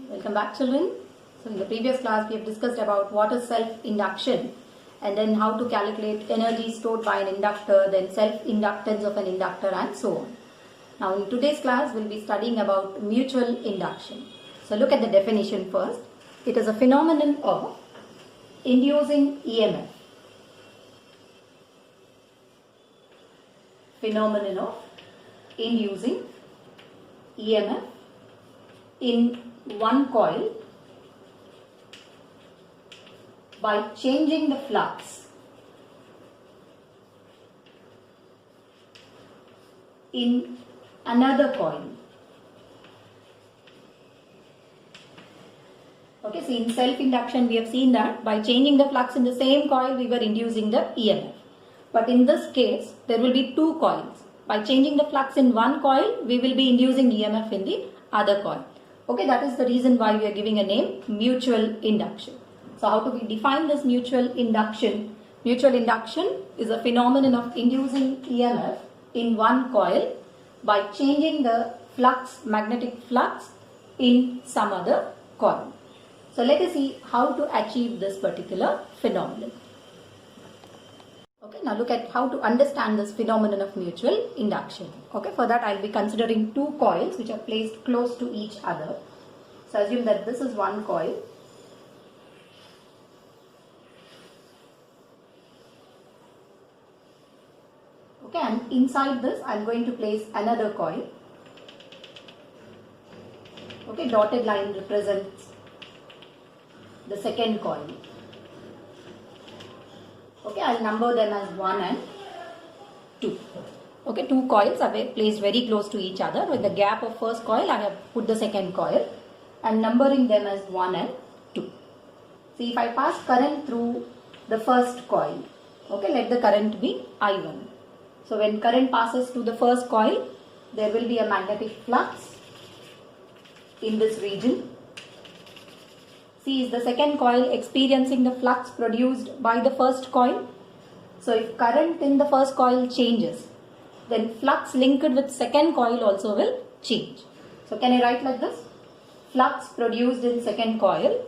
Welcome back, children. So in the previous class we have discussed about what is self-induction and then how to calculate energy stored by an inductor, then self-inductance of an inductor and so on. Now in today's class we'll be studying about mutual induction. So look at the definition first. It is a phenomenon of inducing EMF. Phenomenon of inducing EMF in one coil by changing the flux in another coil. Okay, so in self-induction we have seen that by changing the flux in the same coil we were inducing the EMF. But in this case there will be two coils. By changing the flux in one coil we will be inducing EMF in the other coil. Okay, that is the reason why we are giving a name mutual induction. So how do we define this mutual induction? Mutual induction is a phenomenon of inducing EMF in one coil by changing the flux, magnetic flux in some other coil. So let us see how to achieve this particular phenomenon. Okay, now look at how to understand this phenomenon of mutual induction. Okay, for that I will be considering two coils which are placed close to each other. So assume that this is one coil. Okay, and inside this I am going to place another coil. Okay, dotted line represents the second coil. Okay, I will number them as 1 and 2. Okay, two coils are placed very close to each other. With the gap of first coil, I have put the second coil and numbering them as 1 and 2. See, if I pass current through the first coil, okay, let the current be I1. So when current passes through the first coil, there will be a magnetic flux in this region. See, is the second coil experiencing the flux produced by the first coil? So if current in the first coil changes, then flux linked with second coil also will change. So can I write like this? Flux produced in second coil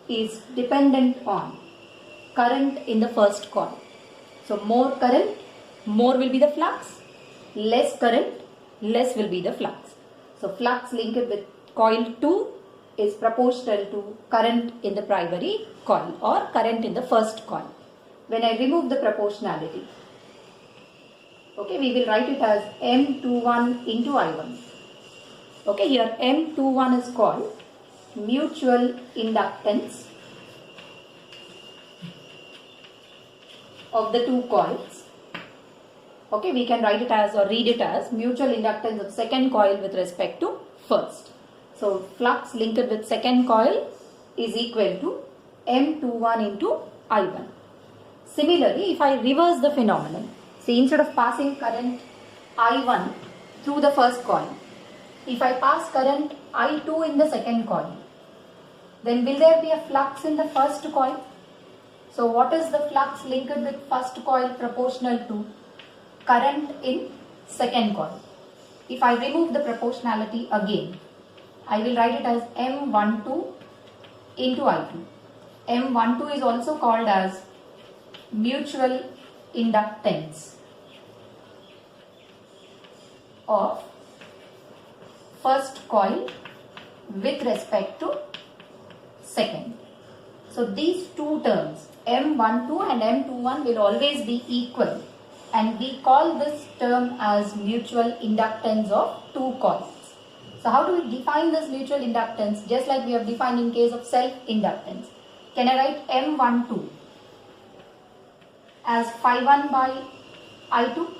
is dependent on current in the first coil. So more current, more will be the flux. Less current, less will be the flux. So flux linked with coil 2 is proportional to current in the primary coil or current in the first coil. When I remove the proportionality, okay, we will write it as M21 into I1. Okay, here M21 is called mutual inductance of the two coils. Okay, we can write it as or read it as mutual inductance of second coil with respect to first. So flux linked with second coil is equal to M21 into I1. Similarly, if I reverse the phenomenon, see, instead of passing current I1 through the first coil, if I pass current I2 in the second coil, then will there be a flux in the first coil? So what is the flux linked with first coil proportional to current in second coil? If I remove the proportionality again, I will write it as M12 into I2. M12 is also called as mutual inductance of first coil with respect to second. So these two terms M12 and M21 will always be equal and we call this term as mutual inductance of two coils. So how do we define this mutual inductance? Just like we have defined in case of self-inductance. Can I write M12 as Phi1 by I2?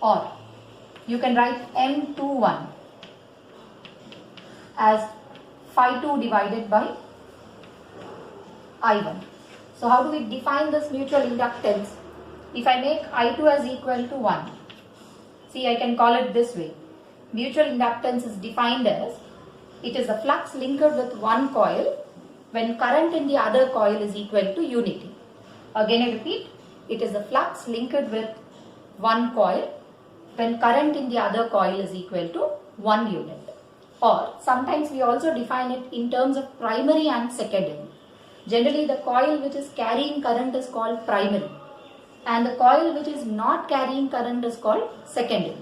Or you can write M21 as Phi2 divided by I1. So how do we define this mutual inductance? If I make I2 as equal to 1, see, I can call it this way. Mutual inductance is defined as it is a flux linked with one coil when current in the other coil is equal to unity. Again I repeat, it is a flux linked with one coil when current in the other coil is equal to 1 unit. Or sometimes we also define it in terms of primary and secondary. Generally, the coil which is carrying current is called primary, and the coil which is not carrying current is called secondary.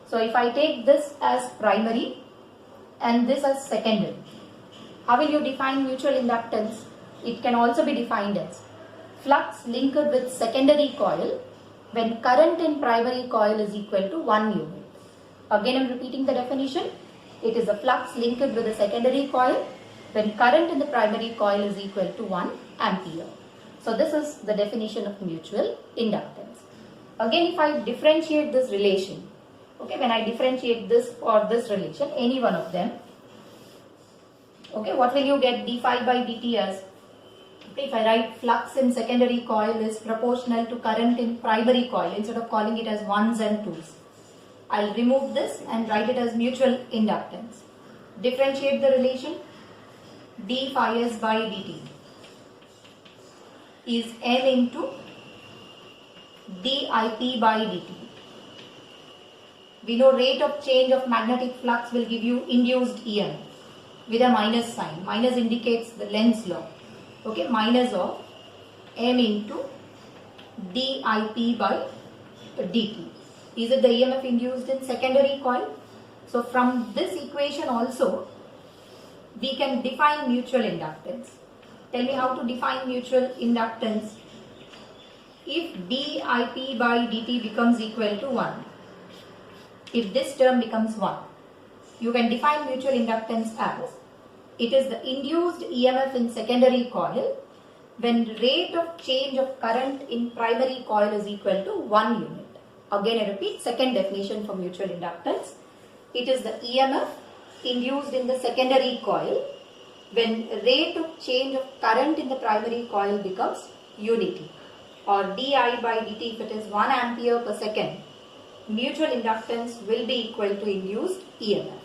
So if I take this as primary and this as secondary, how will you define mutual inductance? It can also be defined as flux linked with secondary coil when current in primary coil is equal to 1 unit. Again, I am repeating the definition. It is a flux linked with a secondary coil when current in the primary coil is equal to 1 ampere. So this is the definition of mutual inductance. Again, if I differentiate this relation, okay, when I differentiate this or this relation, any one of them, okay, what will you get? d phi by dt as, okay, if I write flux in secondary coil is proportional to current in primary coil, instead of calling it as 1s and 2s, I'll remove this and write it as mutual inductance. Differentiate the relation. d phi s by dt is M into dIp by dt. We know rate of change of magnetic flux will give you induced EMF with a minus sign. Minus indicates the Lenz's law. Okay, minus of M into dIp by dt. Is it the EMF induced in secondary coil? So from this equation also we can define mutual inductance. Tell me how to define mutual inductance. If dIp by dt becomes equal to 1, if this term becomes 1, you can define mutual inductance as it is the induced EMF in secondary coil when rate of change of current in primary coil is equal to 1 unit. Again, I repeat, second definition for mutual inductance. It is the EMF induced in the secondary coil when rate of change of current in the primary coil becomes unity, or di by dt, if it is 1 ampere per second, mutual inductance will be equal to induced EMF.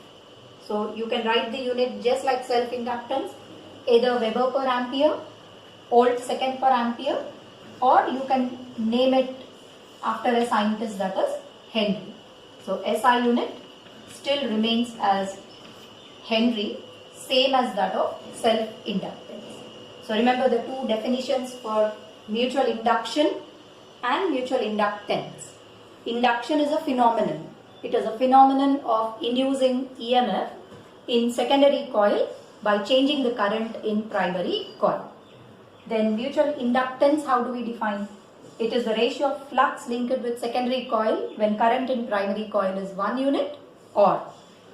So you can write the unit just like self-inductance, either Weber per ampere, volt second per ampere, or you can name it after a scientist, that is Henry. So SI unit still remains as Henry, same as that of self-inductance. So remember the two definitions for mutual induction and mutual inductance. Induction is a phenomenon. It is a phenomenon of inducing EMF in secondary coil by changing the current in primary coil. Then mutual inductance, how do we define? It is the ratio of flux linked with secondary coil when current in primary coil is 1 unit, or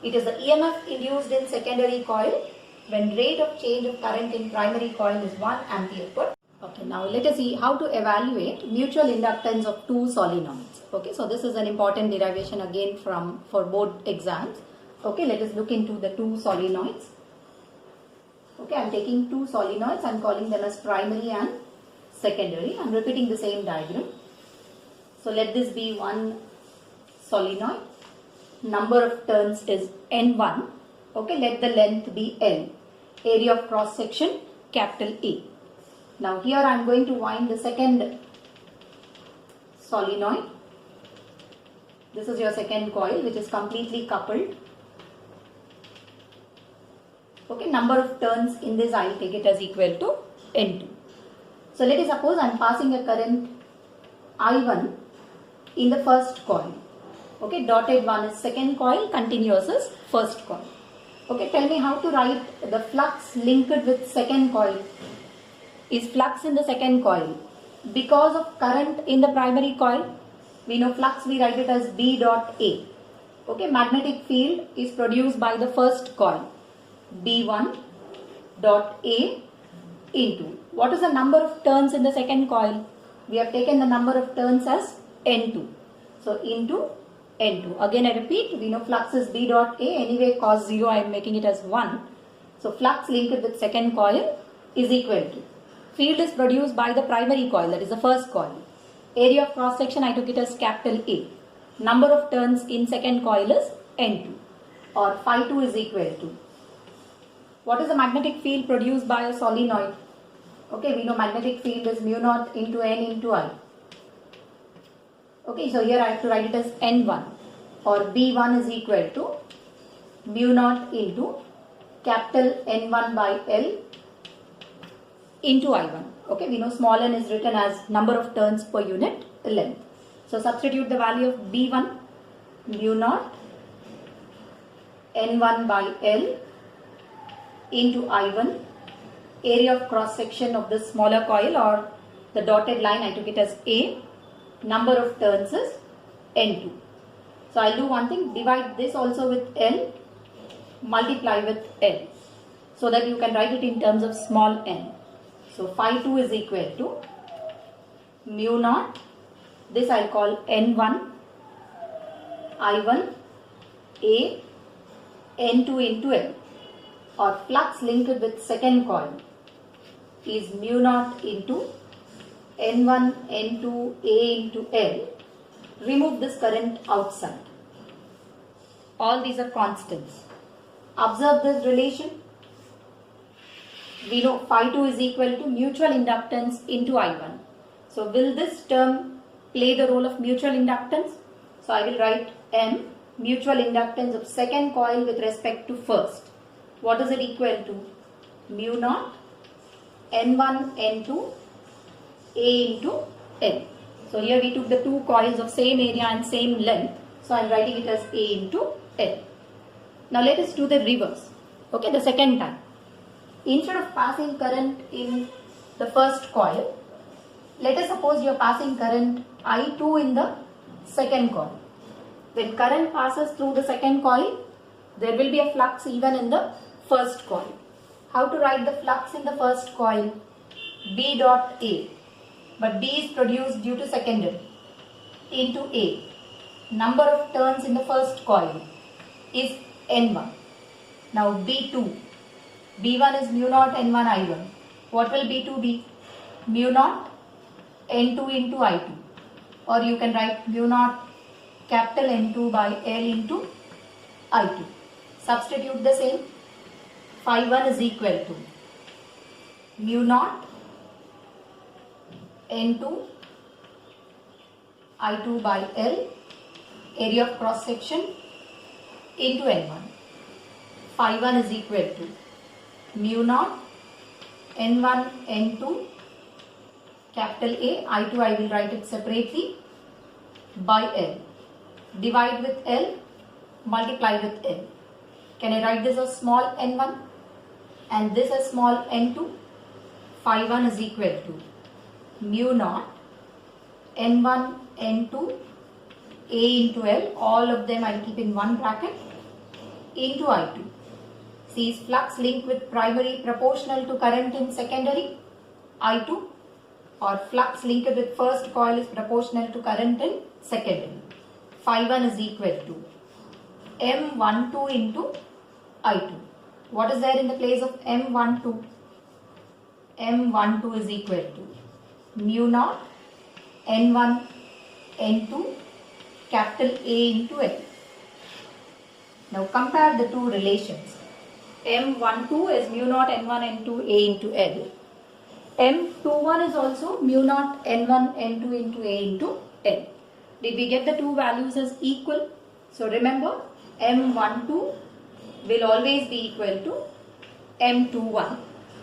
it is the EMF induced in secondary coil when rate of change of current in primary coil is 1 ampere per. Okay, now let us see how to evaluate mutual inductance of two solenoids. Okay, so this is an important derivation again for both exams. Okay, let us look into the two solenoids. Okay, I am taking two solenoids, I am calling them as primary and secondary. I am repeating the same diagram. So let this be one solenoid. Number of turns is N1. Okay, let the length be L. Area of cross section capital A. Now here I am going to wind the second solenoid. This is your second coil which is completely coupled. Okay, number of turns in this I will take it as equal to N2. So let us suppose I am passing a current I1 in the first coil. Okay, dotted one is second coil, continuous is first coil. Okay, tell me how to write the flux linked with second coil. Is flux in the second coil because of current in the primary coil? We know flux, we write it as B dot A. Okay, magnetic field is produced by the first coil, B1 dot A into. What is the number of turns in the second coil? We have taken the number of turns as N2. So into N2. Again I repeat, we know flux is B dot A. Anyway cos 0 I am making it as 1. So flux linked with second coil is equal to. Field is produced by the primary coil, that is the first coil. Area of cross section I took it as capital A. Number of turns in second coil is N2, or phi 2 is equal to. What is the magnetic field produced by a solenoid? Okay, we know magnetic field is mu naught into N into I. Okay, so here I have to write it as N1, or B1 is equal to mu naught into capital N1 by L into I1. Okay, we know small n is written as number of turns per unit length. So substitute the value of B1 mu naught N1 by L into I1, area of cross section of the smaller coil, or the dotted line I took it as A, number of turns is N2. So I'll do one thing, divide this also with L, multiply with L, so that you can write it in terms of small n. So phi 2 is equal to mu naught, this I'll call N1 I1 A N2 into L, or flux linked with second coil is mu naught into N1 N2 A into L. Remove this current outside. All these are constants. Observe this relation. We know phi 2 is equal to mutual inductance into I1. So will this term play the role of mutual inductance? So I will write M, mutual inductance of second coil with respect to first. What is it equal to? Mu naught N1 N2 A into L. So here we took the two coils of same area and same length. So I am writing it as A into L. Now let us do the reverse. Okay, the second time. Instead of passing current in the first coil, let us suppose you are passing current I2 in the second coil. When current passes through the second coil, there will be a flux even in the first coil. How to write the flux in the first coil? B dot A. But B is produced due to secondary into A. Number of turns in the first coil is N1. Now B2. B1 is mu naught N1 I1. What will B2 be? Mu naught N2 into I2. Or you can write mu naught capital N2 by L into I2. Substitute the same. Phi 1 is equal to mu naught N2 I2 by L, area of cross section, into N1. Phi 1 is equal to mu naught N1 N2 capital A, I2 I will write it separately, by L. Divide with L, multiply with L. Can I write this as small n1 and this as small n2? Phi 1 is equal to mu naught n1 n2 A into L, all of them I'll keep in one bracket, into I2. C is flux linked with primary proportional to current in secondary, I2, or flux linked with first coil is proportional to current in secondary. Phi 1 is equal to M12 into I2. What is there in the place of M12? M12 is equal to mu naught N1 N2 capital A into L. Now compare the two relations. M12 is mu naught N1 N2 A into L. M21 is also mu naught N1 N2 into A into L. Did we get the two values as equal? So remember, M12 will always be equal to M21.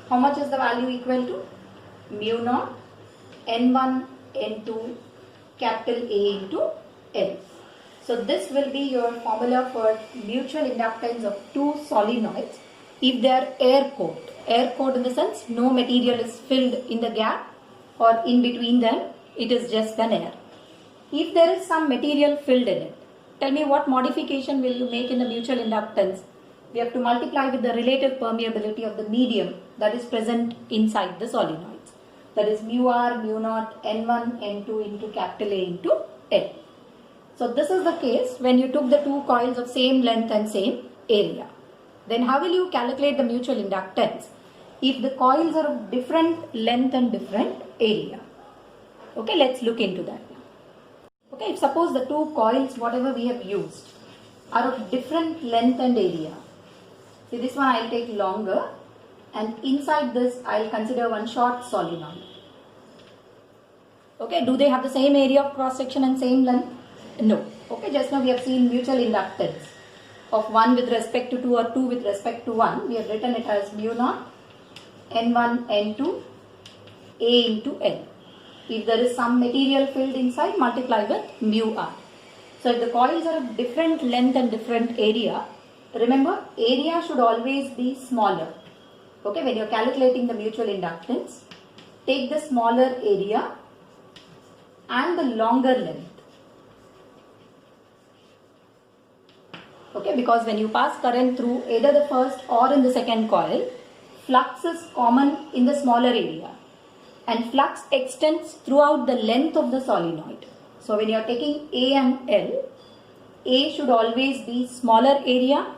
How much is the value equal to? Mu naught N1 N2 capital A into L. So this will be your formula for mutual inductance of two solenoids if they are air-cooled. Air-cooled in the sense no material is filled in the gap or in between them, it is just an air. If there is some material filled in it, tell me what modification will you make in the mutual inductance? We have to multiply with the relative permeability of the medium that is present inside the solenoids. That is mu r mu naught N1 N2 into capital A into L. So this is the case when you took the two coils of same length and same area. Then how will you calculate the mutual inductance if the coils are of different length and different area? Okay, let's look into that. Okay, if suppose the two coils whatever we have used are of different length and area. See, this one I will take longer and inside this I will consider one short solenoid. Okay, do they have the same area of cross section and same length? No. Okay, just now we have seen mutual inductance. of 1 with respect to 2 or 2 with respect to 1, we have written it as mu naught N1 N2 A into L. If there is some material filled inside, multiply with mu r. So if the coils are of different length and different area, remember area should always be smaller. Okay, when you are calculating the mutual inductance, take the smaller area and the longer length. Okay, because when you pass current through either the first or in the second coil, flux is common in the smaller area and flux extends throughout the length of the solenoid. So when you are taking A and L, A should always be smaller area,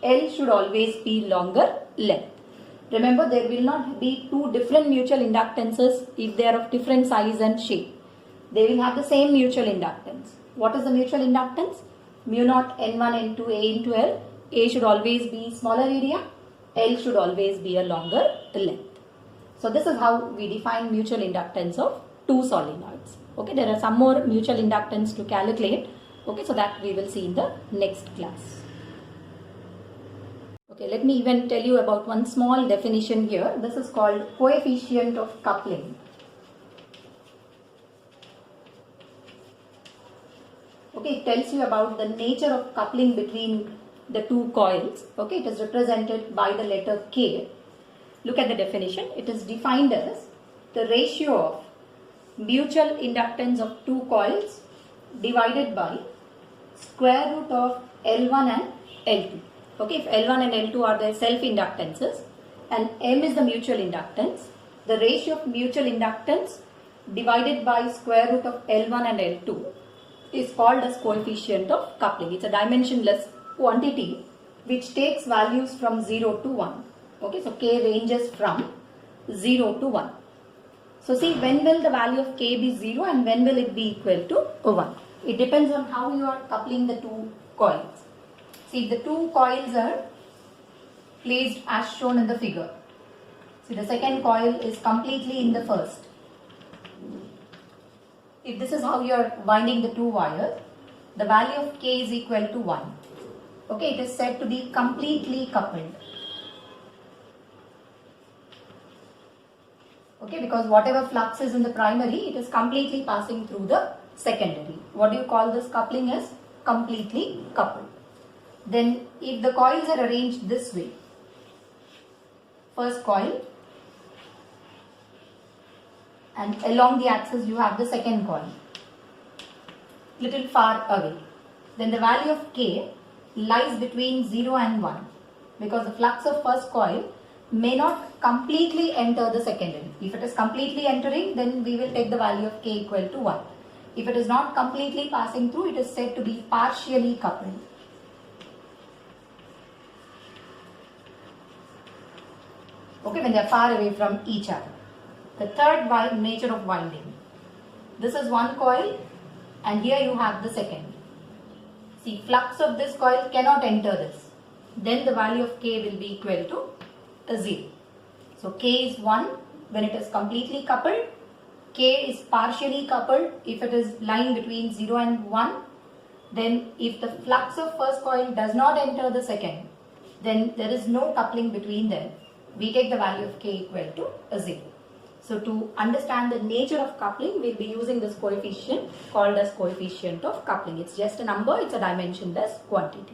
L should always be longer length. Remember, there will not be two different mutual inductances if they are of different size and shape. They will have the same mutual inductance. What is the mutual inductance? Mu naught N1 N2 A into L. A should always be smaller area, L should always be a longer length. So this is how we define mutual inductance of two solenoids. Okay, there are some more mutual inductance to calculate. Okay, so that we will see in the next class. Okay, let me even tell you about one small definition here. This is called coefficient of coupling. Okay, it tells you about the nature of coupling between the two coils. Okay, it is represented by the letter K. Look at the definition. It is defined as the ratio of mutual inductance of two coils divided by square root of L1 and L2. Okay, if L1 and L2 are their self-inductances and M is the mutual inductance, the ratio of mutual inductance divided by square root of L1 and L2 is called as coefficient of coupling. It's a dimensionless quantity which takes values from 0 to 1. Okay, so K ranges from 0 to 1. So see, when will the value of K be 0 and when will it be equal to 1? It depends on how you are coupling the two coils. See, the two coils are placed as shown in the figure. See, the second coil is completely in the first. If this is how you are winding the two wires, the value of K is equal to 1. Okay, it is said to be completely coupled. Okay, because whatever flux is in the primary, it is completely passing through the secondary. What do you call this coupling as? Completely coupled. Then if the coils are arranged this way, first coil and along the axis you have the second coil, little far away, then the value of K lies between 0 and 1 because the flux of first coil may not completely enter the secondary. If it is completely entering, then we will take the value of K equal to 1. If it is not completely passing through, it is said to be partially coupled. Okay, when they are far away from each other. The third nature of winding. This is one coil and here you have the second. See, flux of this coil cannot enter this. Then the value of K will be equal to 0. So K is 1 when it is completely coupled. K is partially coupled if it is lying between 0 and 1. Then if the flux of first coil does not enter the second, then there is no coupling between them. We take the value of K equal to 0. So to understand the nature of coupling, we will be using this coefficient called as coefficient of coupling. It's just a number, it's a dimensionless quantity.